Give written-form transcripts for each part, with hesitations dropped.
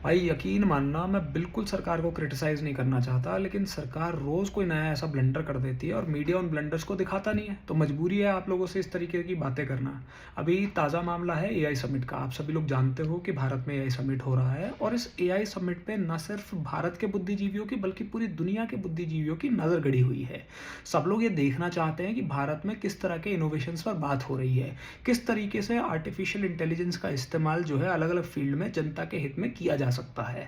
भाई यकीन मानना, मैं बिल्कुल सरकार को क्रिटिसाइज़ नहीं करना चाहता, लेकिन सरकार रोज़ कोई नया ऐसा ब्लंडर कर देती है और मीडिया उन ब्लंडर्स को दिखाता नहीं है, तो मजबूरी है आप लोगों से इस तरीके की बातें करना। अभी ताज़ा मामला है एआई समिट का। आप सभी लोग जानते हो कि भारत में एआई समिट हो रहा है और इस एआई समिट पे न सिर्फ भारत के बुद्धिजीवियों की बल्कि पूरी दुनिया के बुद्धिजीवियों की नज़र गड़ी हुई है। सब लोग ये देखना चाहते हैं कि भारत में किस तरह के इनोवेशंस पर बात हो रही है, किस तरीके से आर्टिफिशियल इंटेलिजेंस का इस्तेमाल जो है अलग अलग फील्ड में जनता के हित में किया जा सकता है।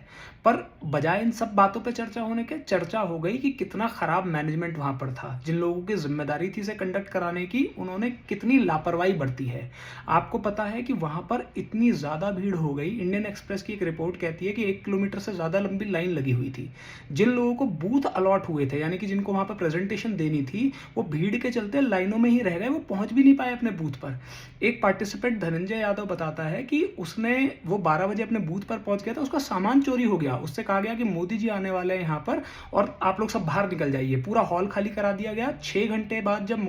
पर बजाय इन सब बातों पे चर्चा होने के, चर्चा हो गई कि कितना खराब मैनेजमेंट वहां पर था। जिन लोगों की जिम्मेदारी थी इसे कंडक्ट कराने की, उन्होंने कितनी लापरवाही बरती है। आपको पता है कि वहां पर इतनी ज़्यादा भीड़ हो गई। इंडियन एक्सप्रेस की एक रिपोर्ट कहती है कि 1 किलोमीटर से ज़्यादा लंबी लाइन लगी हुई थी। जिन लोगों को बूथ अलॉट हुए थे, यानी कि जिनको वहां पर प्रेजेंटेशन देनी थी, वो भीड़ के चलते लाइनों में ही रह गए, वो पहुंच भी नहीं पाए अपने बूथ पर। एक पार्टिसिपेंट धनंजय यादव बताता है कि उसने वो 12 बजे अपने बूथ पर पहुंच गया था, उसका सामान चोरी हो गया। उससे कहा गया कि मोदी जी आने वाले हैं यहाँ पर और आप लोग सब बाहर निकल जाइए। पूरा हॉल खाली करा दिया गया। 6 घंटे बाद जब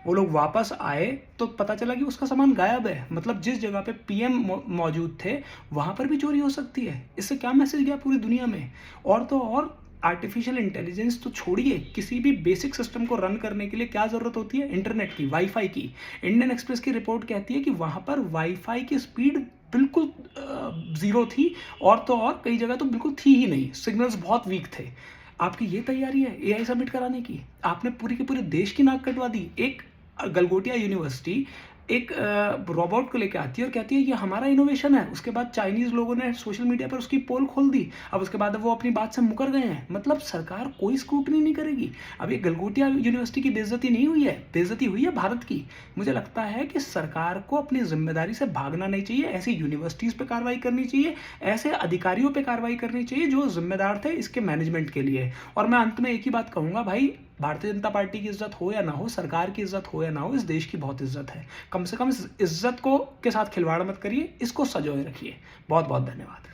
वो लोग वापस आए तो पता चला कि उसका सामान गायब है। मतलब जिस जगह पे पीएम मौजूद थे वहां पर भी चोरी हो सकती है। इससे क्या मैसेज गया पूरी दुनिया में? और तो और आर्टिफिशियल इंटेलिजेंस तो छोड़िए, किसी भी बेसिक सिस्टम को रन करने के लिए क्या ज़रूरत होती है? इंटरनेट की, वाईफाई की। इंडियन एक्सप्रेस की रिपोर्ट कहती है कि वहाँ पर वाईफाई की स्पीड बिल्कुल ज़ीरो थी और तो और कई जगह तो बिल्कुल थी ही नहीं, सिग्नल्स बहुत वीक थे। आपकी ये तैयारी है एआई सबमिट कराने की? आपने पूरी के पूरे देश की नाक कटवा दी। एक गलगोटिया यूनिवर्सिटी एक रोबोट को लेकर आती है और कहती है ये हमारा इनोवेशन है। उसके बाद चाइनीज लोगों ने सोशल मीडिया पर उसकी पोल खोल दी। अब उसके बाद वो अपनी बात से मुकर गए हैं। मतलब सरकार कोई स्क्रूटनी नहीं करेगी। अब ये गलगोटिया यूनिवर्सिटी की बेइज्जती नहीं हुई है, बेइज्जती हुई है भारत की। मुझे लगता है कि सरकार को अपनी जिम्मेदारी से भागना नहीं चाहिए। ऐसी यूनिवर्सिटीज पे कार्रवाई करनी चाहिए, ऐसे अधिकारियों पे कार्रवाई करनी चाहिए जो जिम्मेदार थे इसके मैनेजमेंट के लिए। और मैं अंत में एक ही बात कहूंगा भाई, भारतीय जनता पार्टी की इज्जत हो या ना हो, सरकार की इज्जत हो या ना हो, इस देश की बहुत इज्जत है। कम से कम इस इज्जत को के साथ खिलवाड़ मत करिए, इसको सजोए रखिए। बहुत बहुत धन्यवाद।